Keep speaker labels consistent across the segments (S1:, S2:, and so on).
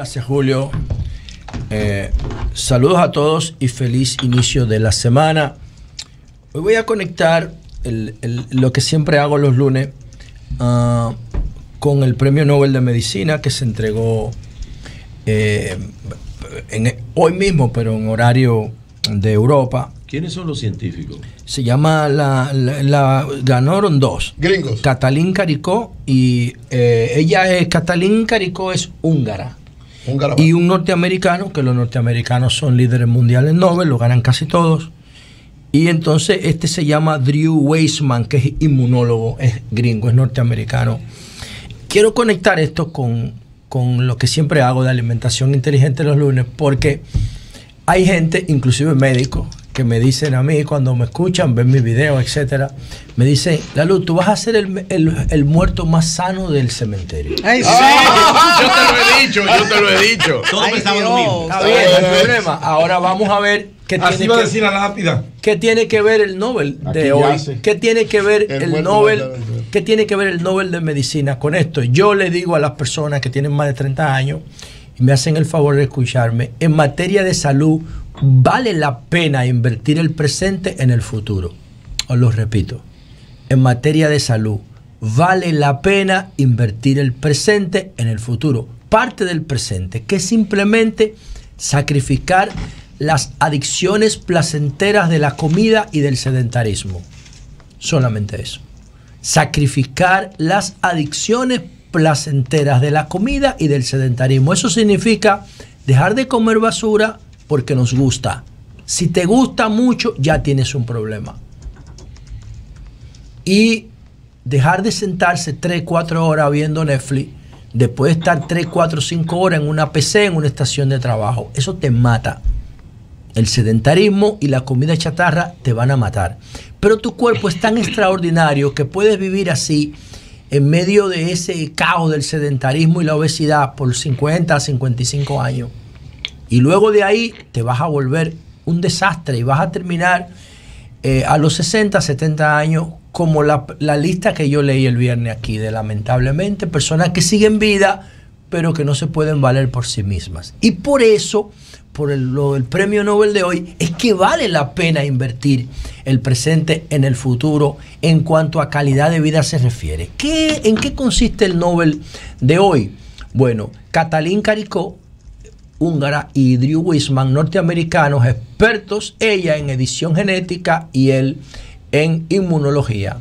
S1: Gracias, Julio. Saludos a todos y feliz inicio de la semana. Hoy voy a conectar lo que siempre hago los lunes con el Premio Nobel de Medicina que se entregó hoy mismo, pero en horario de Europa.
S2: ¿Quiénes son los científicos?
S1: Se llama, ganaron dos.
S3: Gringos.
S1: Katalin Karikó y Katalin Karikó es húngara. Y un norteamericano, que los norteamericanos son líderes mundiales Nobel, lo ganan casi todos. Y entonces este se llama Drew Weissman, que es inmunólogo, es gringo, es norteamericano. Quiero conectar esto con lo que siempre hago de alimentación inteligente los lunes, porque hay gente, inclusive médicos, que me dicen a mí cuando me escuchan, ven mis videos, etcétera, me dicen: Lalu, tú vas a ser el muerto más sano del cementerio.
S4: Ay, sí.
S2: Yo te lo he dicho. Todos pensamos lo mismo.
S1: Está bien, no hay problema. Ahora vamos a ver qué tiene que ver el Nobel de hoy. ¿Qué tiene que ver el Nobel? ¿Qué tiene que ver el Nobel de Medicina con esto? Yo le digo a las personas que tienen más de 30 años y me hacen el favor de escucharme, en materia de salud, vale la pena invertir el presente en el futuro. Os lo repito. En materia de salud, vale la pena invertir el presente en el futuro. Parte del presente, que es simplemente sacrificar las adicciones placenteras de la comida y del sedentarismo. Solamente eso. Sacrificar las adicciones placenteras de la comida y del sedentarismo. Eso significa dejar de comer basura porque nos gusta. Si te gusta mucho, ya tienes un problema. Y dejar de sentarse 3, 4 horas viendo Netflix, después de estar 3, 4, 5 horas en una PC, en una estación de trabajo. Eso te mata. El sedentarismo y la comida chatarra te van a matar. Pero tu cuerpo es tan extraordinario que puedes vivir así en medio de ese caos del sedentarismo y la obesidad por 50 a 55 años. Y luego de ahí te vas a volver un desastre y vas a terminar a los 60, 70 años como la lista que yo leí el viernes aquí de, lamentablemente, personas que siguen vida pero que no se pueden valer por sí mismas. Y por eso, por el premio Nobel de hoy, es que vale la pena invertir el presente en el futuro en cuanto a calidad de vida se refiere. ¿En qué consiste el Nobel de hoy? Bueno, Katalin Karikó, húngara, y Drew Weissman, norteamericanos, expertos, ella en edición genética y él en inmunología.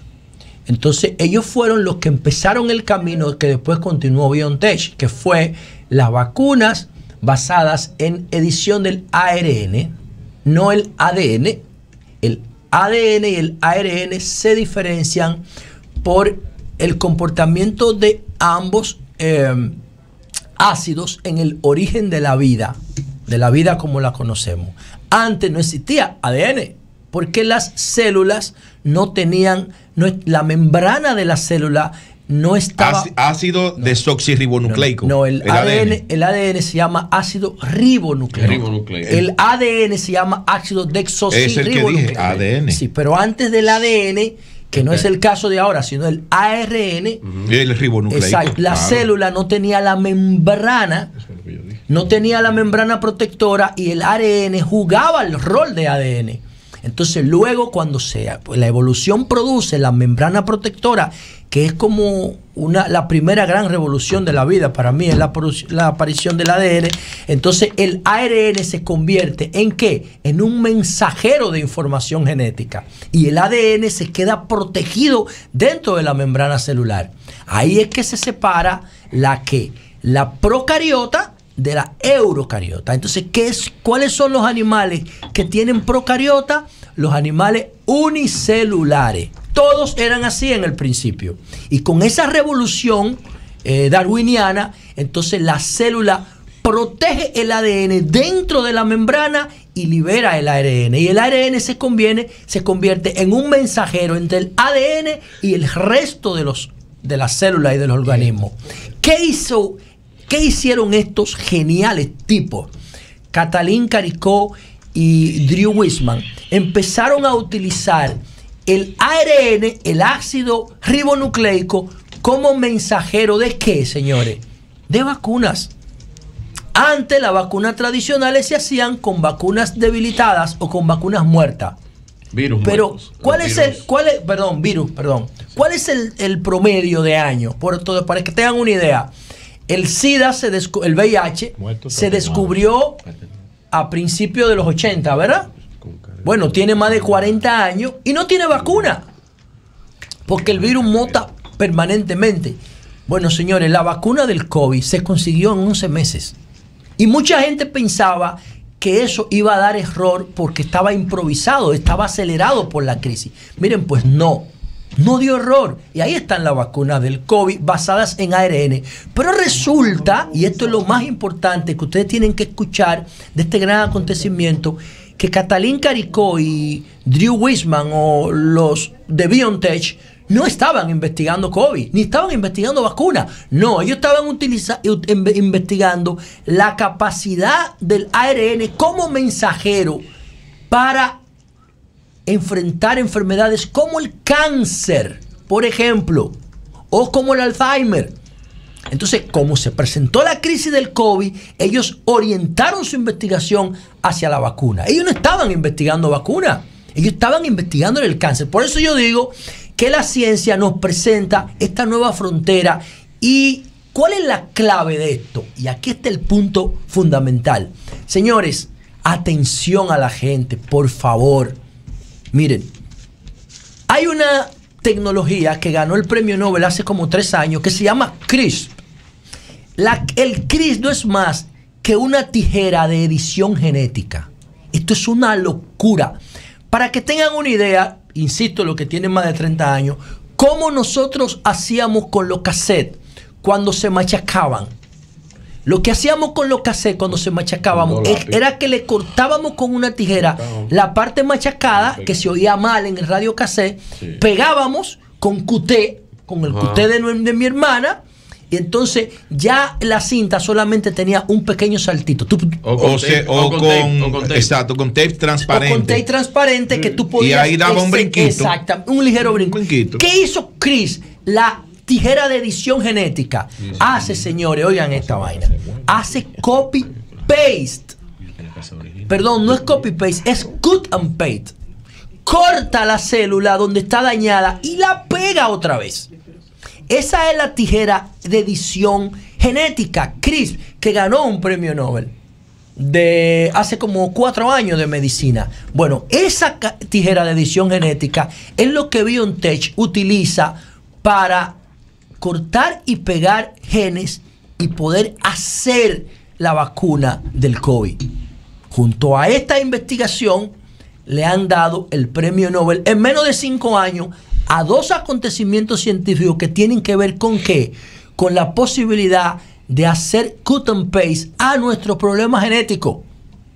S1: Entonces ellos fueron los que empezaron el camino que después continuó BioNTech, que fue las vacunas basadas en edición del ARN, no el ADN. El ADN y el ARN se diferencian por el comportamiento de ambos ácidos en el origen de la vida como la conocemos. Antes no existía ADN, porque las células no tenían, la membrana de la célula no estaba...
S2: Ácido desoxirribonucleico.
S1: No, el ADN se llama ácido ribonucleico. El ADN se llama ácido desoxirribonucleico.
S2: Es el que dije, ADN.
S1: Sí, pero antes del ADN, que no es el caso de ahora, sino el ARN,
S2: el ribonucleico.
S1: Exacto, la célula no tenía la membrana, protectora, y el ARN jugaba el rol de ADN. Entonces luego cuando la evolución produce la membrana protectora, que es como la primera gran revolución de la vida, para mí es la aparición del ADN. Entonces el ARN se convierte ¿en qué? En un mensajero de información genética, y el ADN se queda protegido dentro de la membrana celular. Ahí es que se separa la procariota de la eurocariota. Entonces, ¿cuáles son los animales que tienen procariota? Los animales unicelulares. Todos eran así en el principio. Y con esa revolución darwiniana, entonces la célula protege el ADN dentro de la membrana y libera el ARN. Y el ARN se convierte en un mensajero entre el ADN y el resto de las células y de los organismos. ¿Qué hicieron estos geniales tipos? Katalin Karikó y Drew Weissman empezaron a utilizar el ARN, el ácido ribonucleico, como mensajero ¿de qué, señores? De vacunas. Antes las vacunas tradicionales se hacían con vacunas debilitadas o con vacunas muertas.
S2: Virus
S1: Pero,
S2: muertos.
S1: ¿cuál es el promedio de años? Para que tengan una idea. El SIDA, el VIH, se descubrió a principios de los 80, ¿verdad? Bueno, tiene más de 40 años y no tiene vacuna. Porque el virus muta permanentemente. Bueno, señores, la vacuna del COVID se consiguió en 11 meses. Y mucha gente pensaba que eso iba a dar error porque estaba improvisado, estaba acelerado por la crisis. Miren, pues no dio error. Y ahí están las vacunas del COVID basadas en ARN. Pero resulta, y esto es lo más importante que ustedes tienen que escuchar de este gran acontecimiento, que Katalin Karikó y Drew Weissman o los de BioNTech no estaban investigando COVID, ni estaban investigando vacunas. No, ellos estaban investigando la capacidad del ARN como mensajero para enfrentar enfermedades como el cáncer, por ejemplo, o como el Alzheimer. Entonces, como se presentó la crisis del COVID, ellos orientaron su investigación hacia la vacuna. Ellos no estaban investigando vacunas, ellos estaban investigando el cáncer. Por eso yo digo que la ciencia nos presenta esta nueva frontera. ¿Y cuál es la clave de esto? Y aquí está el punto fundamental. Señores, atención a la gente, por favor. Miren, hay una tecnología que ganó el premio Nobel hace como 3 años que se llama CRISPR. El CRISPR no es más que una tijera de edición genética. Esto es una locura. Para que tengan una idea, insisto, los que tienen más de 30 años, cómo nosotros hacíamos con los cassettes cuando se machacaban. Lo que hacíamos con los cassettes cuando se machacaban era que le cortábamos con una tijera la parte machacada, que se oía mal en el radio cassette, pegábamos con cuté, con el cuté de mi hermana, y entonces ya la cinta solamente tenía un pequeño saltito.
S3: Con tape transparente.
S1: O con tape transparente que tú podías...
S3: Y ahí daba un brinquito.
S1: Exacto, un ligero brinquito. ¿Qué hizo Chris? La tijera de edición genética. Hace, señores, oigan esta vaina. Hace copy-paste. Perdón, no es copy-paste, es cut and paste. Corta la célula donde está dañada y la pega otra vez. Esa es la tijera de edición genética, CRISPR, que ganó un premio Nobel de hace como 4 años de medicina. Bueno, esa tijera de edición genética es lo que BioNTech utiliza para cortar y pegar genes y poder hacer la vacuna del COVID. Junto a esta investigación le han dado el premio Nobel en menos de 5 años a 2 acontecimientos científicos que tienen que ver con ¿qué? Con la posibilidad de hacer cut and paste a nuestro problema genético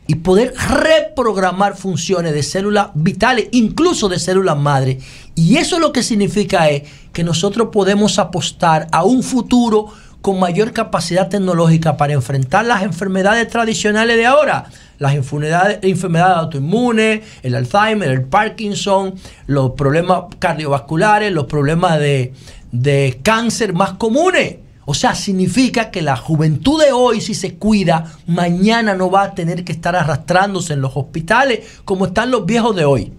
S1: y poder reprogramar funciones de células vitales, incluso de células madre. Y eso lo que significa es que nosotros podemos apostar a un futuro con mayor capacidad tecnológica para enfrentar las enfermedades tradicionales de ahora. Las enfermedades autoinmunes, el Alzheimer, el Parkinson, los problemas cardiovasculares, los problemas de cáncer más comunes. O sea, significa que la juventud de hoy, si se cuida, mañana no va a tener que estar arrastrándose en los hospitales como están los viejos de hoy.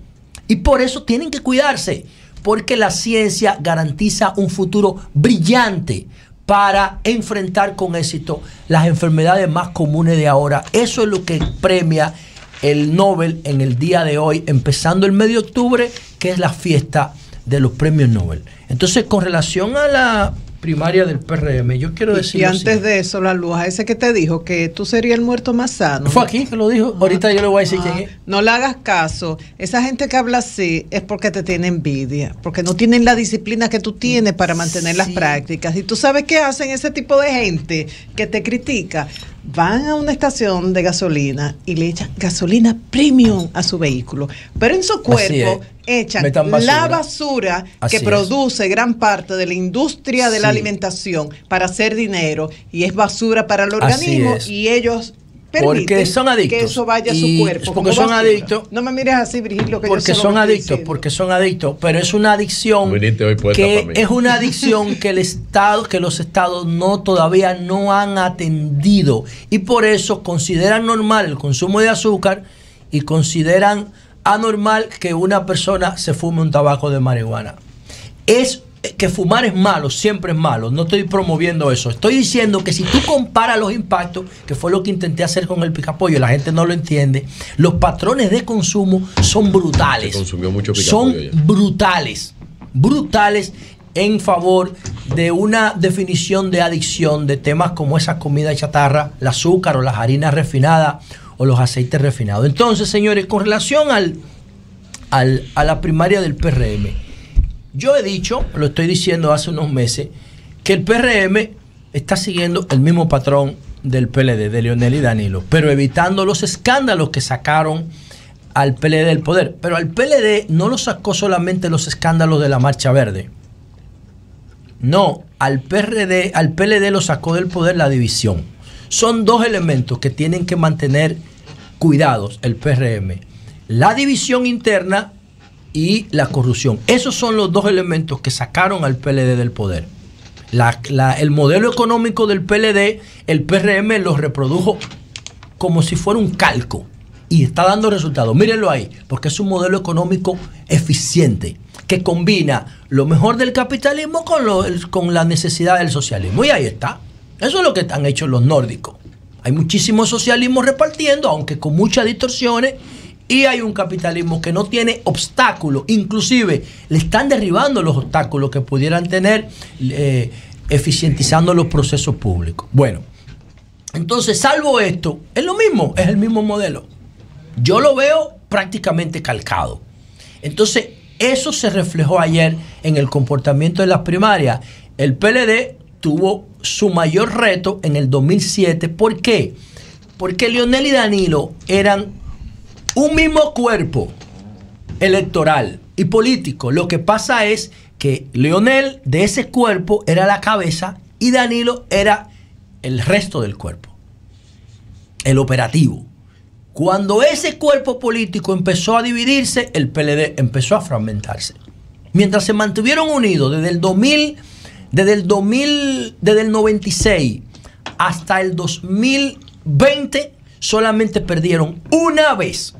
S1: Y por eso tienen que cuidarse, porque la ciencia garantiza un futuro brillante para enfrentar con éxito las enfermedades más comunes de ahora. Eso es lo que premia el Nobel en el día de hoy, empezando el mes de octubre, que es la fiesta de los premios Nobel. Entonces, con relación a la primaria del PRM, yo quiero decir...
S4: Y antes de eso, la luz, a ese que te dijo que tú serías el muerto más sano.
S1: Fue aquí que lo dijo. Ahorita yo le voy a decir quién es.
S4: No le hagas caso. Esa gente que habla así es porque te tiene envidia, porque no tienen la disciplina que tú tienes para mantener las prácticas. Y tú sabes qué hacen ese tipo de gente que te critica. Van a una estación de gasolina y le echan gasolina premium a su vehículo, pero en su cuerpo echan la basura que produce gran parte de la industria de la alimentación para hacer dinero, y es basura para el organismo, y ellos
S1: Porque son adictos.
S4: Que eso vaya a su cuerpo.
S1: Porque son adictos.
S4: No me mires así, Virgilio, que
S1: porque son adictos, porque son adictos. Pero es una adicción que el Estado, que los estados todavía no han atendido. Y por eso consideran normal el consumo de azúcar y consideran anormal que una persona se fume un tabaco de marihuana. Es que fumar es malo, siempre es malo. No estoy promoviendo eso. Estoy diciendo que si tú comparas los impactos, que fue lo que intenté hacer con el picapollo, la gente no lo entiende, los patrones de consumo son brutales. Se consumió mucho picapollo. Son brutales en favor de una definición de adicción de temas como esa comida chatarra, el azúcar o las harinas refinadas o los aceites refinados. Entonces, señores, con relación a la primaria del PRM, yo he dicho, lo estoy diciendo hace unos meses, que el PRM está siguiendo el mismo patrón del PLD, de Leonel y Danilo, pero evitando los escándalos que sacaron al PLD del poder. Pero al PLD no lo sacó solamente los escándalos de la Marcha Verde. No, al PLD lo sacó del poder la división. Son dos elementos que tienen que mantener cuidados el PRM. La división interna y la corrupción. Esos son los dos elementos que sacaron al PLD del poder. El modelo económico del PLD, el PRM lo reprodujo como si fuera un calco y está dando resultados. Mírenlo ahí, porque es un modelo económico eficiente que combina lo mejor del capitalismo con la necesidad del socialismo. Y ahí está. Eso es lo que han hecho los nórdicos. Hay muchísimo socialismo repartiendo, aunque con muchas distorsiones. Y hay un capitalismo que no tiene obstáculos, inclusive le están derribando los obstáculos que pudieran tener, eficientizando los procesos públicos. Bueno, entonces, salvo esto, es lo mismo, es el mismo modelo. Yo lo veo prácticamente calcado. Entonces, eso se reflejó ayer en el comportamiento de las primarias. El PLD tuvo su mayor reto en el 2007. ¿Por qué? Porque Leonel y Danilo eran un mismo cuerpo electoral y político. Lo que pasa es que Leonel de ese cuerpo era la cabeza y Danilo era el resto del cuerpo, el operativo. Cuando ese cuerpo político empezó a dividirse, el PLD empezó a fragmentarse. Mientras se mantuvieron unidos desde el 96 hasta el 2020, solamente perdieron una vez,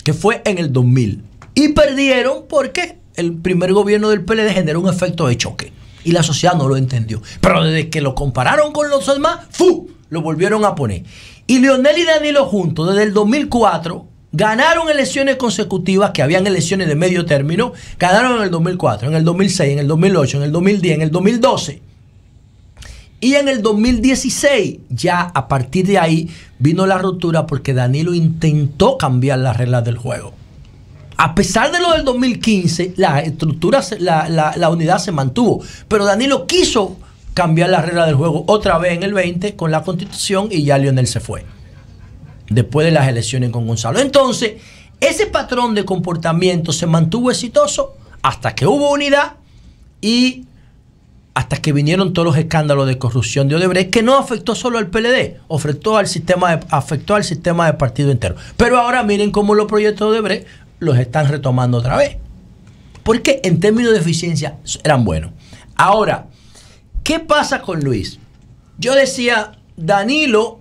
S1: que fue en el 2000. Y perdieron porque el primer gobierno del PLD generó un efecto de choque. Y la sociedad no lo entendió. Pero desde que lo compararon con los demás, lo volvieron a poner. Y Leonel y Danilo juntos, desde el 2004, ganaron elecciones consecutivas, que habían elecciones de medio término. Ganaron en el 2004, en el 2006, en el 2008, en el 2010, en el 2012. Y en el 2016, ya a partir de ahí, vino la ruptura porque Danilo intentó cambiar las reglas del juego. A pesar de lo del 2015, la estructura, la unidad se mantuvo. Pero Danilo quiso cambiar las reglas del juego otra vez en el 20 con la Constitución y ya Leonel se fue. Después de las elecciones con Gonzalo. Entonces, ese patrón de comportamiento se mantuvo exitoso hasta que hubo unidad y hasta que vinieron todos los escándalos de corrupción de Odebrecht, que no afectó solo al PLD, afectó al sistema de partido entero. Pero ahora miren cómo los proyectos de Odebrecht los están retomando otra vez. Porque en términos de eficiencia eran buenos. Ahora, ¿qué pasa con Luis? Yo decía, Danilo,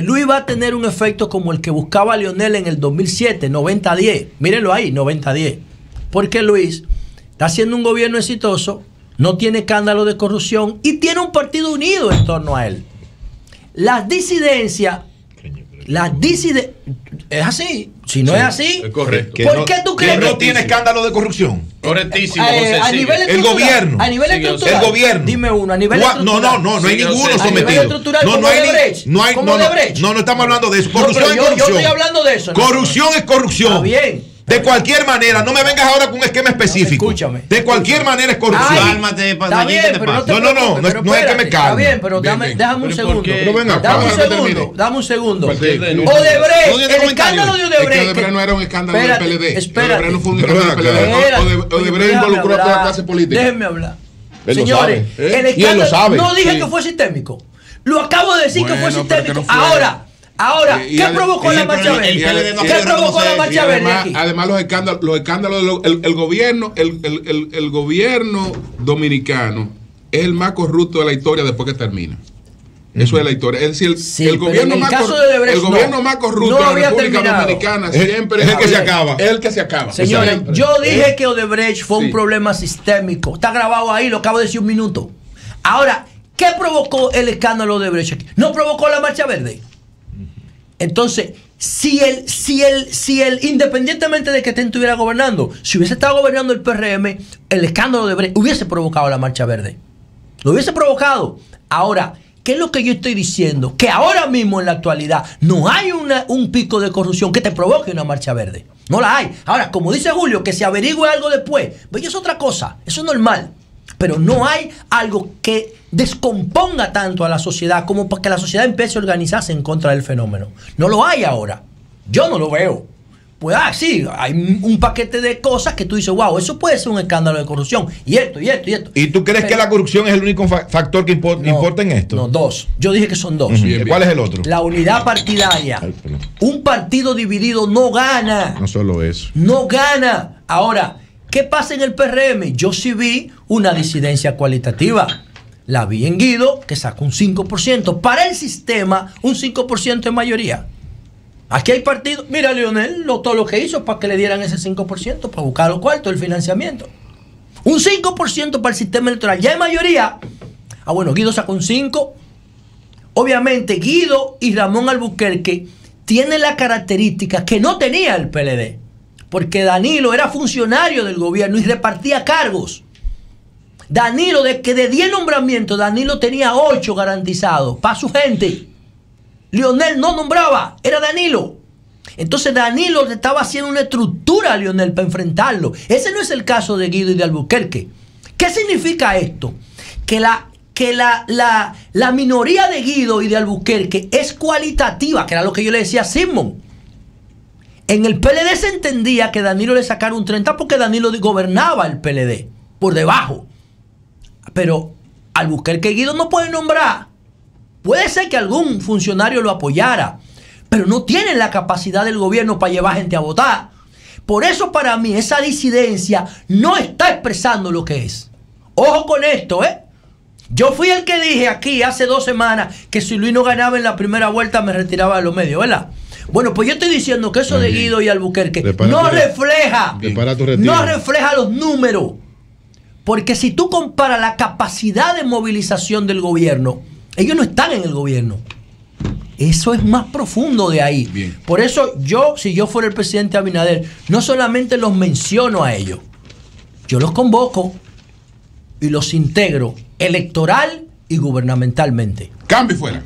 S1: Luis va a tener un efecto como el que buscaba Leonel en el 2007, 90-10. Mírenlo ahí, 90-10. Porque Luis está haciendo un gobierno exitoso, no tiene escándalo de corrupción y tiene un partido unido en torno a él. Las disidencias, es así. Si no es así, es correcto.
S2: ¿Por qué tú crees que no tiene escándalo de corrupción? Correctísimo.
S1: A nivel
S2: el gobierno.
S1: A nivel estructural.
S2: El gobierno.
S1: Dime uno. A nivel estructural.
S2: No hay ninguno sometido.
S1: A nivel estructural,
S2: no estamos hablando de eso. Corrupción es corrupción.
S1: Yo estoy hablando de eso.
S2: Corrupción es corrupción.
S1: Está bien.
S2: De cualquier manera, no me vengas ahora con un esquema específico.
S1: Escúchame.
S2: De cualquier manera es corrupción.
S1: Cálmate, está bien, pero
S2: no es que me calme.
S1: Está bien, pero déjame un segundo. Dame un segundo.
S2: Odebrecht,
S1: el escándalo de Odebrecht.
S3: Odebrecht no era un escándalo del PLD.
S1: Espérate.
S3: Odebrecht no fue un escándalo del PLD. Odebrecht involucró a toda la clase política.
S1: Déjenme hablar. Señores, el escándalo, no dije que fue sistémico. Lo acabo de decir que fue sistémico. Ahora, ¿qué provocó la marcha verde? ¿Qué provocó la marcha verde aquí?
S3: Además, los escándalos el gobierno dominicano es el más corrupto de la historia después que termina. Eso es la historia. Es decir, el gobierno más corrupto de la República Dominicana siempre
S2: es el que se acaba.
S3: Es el que se acaba.
S1: Señores, yo dije que Odebrecht fue un problema sistémico. Está grabado ahí, lo acabo de decir un minuto. Ahora, ¿qué provocó el escándalo de Odebrecht aquí? ¿No provocó la marcha verde? Entonces, si él, independientemente de que estuviera gobernando, si hubiese estado gobernando el PRM, el escándalo de Odebrecht hubiese provocado la marcha verde. Lo hubiese provocado. Ahora, ¿qué es lo que yo estoy diciendo? Que ahora mismo en la actualidad no hay un pico de corrupción que te provoque una marcha verde. No la hay. Ahora, como dice Julio, que se averigüe algo después, pues es otra cosa. Eso es normal. Pero no hay algo que descomponga tanto a la sociedad como para que la sociedad empiece a organizarse en contra del fenómeno. No lo hay ahora. Yo no lo veo. Pues sí, hay un paquete de cosas que tú dices, wow, eso puede ser un escándalo de corrupción. Y esto, y esto, y esto.
S2: ¿Y tú crees que la corrupción es el único factor que importa en esto?
S1: No, dos. Yo dije que son dos.
S2: ¿Cuál es el otro?
S1: La unidad partidaria. Un partido dividido no gana.
S2: No solo eso.
S1: No gana. Ahora, ¿qué pasa en el PRM? Yo sí vi una disidencia cualitativa. La vi en Guido, que sacó un 5%. Para el sistema, un 5% de mayoría. Aquí hay partidos. Mira, Leonel, todo lo que hizo para que le dieran ese 5%, para buscar los cuartos, el financiamiento. Un 5% para el sistema electoral. Ya hay mayoría. Ah, bueno, Guido sacó un 5%. Obviamente, Guido y Ramón Albuquerque tienen la característica que no tenía el PLD. Porque Danilo era funcionario del gobierno y repartía cargos. Danilo, de 10 nombramientos, Danilo tenía 8 garantizados para su gente. Leonel no nombraba, era Danilo. Entonces Danilo le estaba haciendo una estructura a Leonel para enfrentarlo. Ese no es el caso de Guido y de Albuquerque. ¿Qué significa esto? Que la minoría de Guido y de Albuquerque es cualitativa, que era lo que yo le decía a Simón. En el PLD se entendía que Danilo le sacara un 30 porque Danilo gobernaba el PLD por debajo. Pero Albuquerque y Guido no pueden nombrar. Puede ser que algún funcionario lo apoyara, pero no tienen la capacidad del gobierno para llevar gente a votar. Por eso para mí esa disidencia no está expresando lo que es. Ojo con esto, ¿eh? Yo fui el que dije aquí hace 2 semanas que si Luis no ganaba en la primera vuelta me retiraba de los medios, ¿verdad? Bueno, pues yo estoy diciendo que eso de Guido y Albuquerque no refleja los números. Porque si tú comparas la capacidad de movilización del gobierno, ellos no están en el gobierno. Eso es más profundo de ahí. Bien. Por eso yo, si yo fuera el presidente Abinader, no solamente los menciono a ellos, yo los convoco y los integro electoral y gubernamentalmente.
S3: Cambio fuera.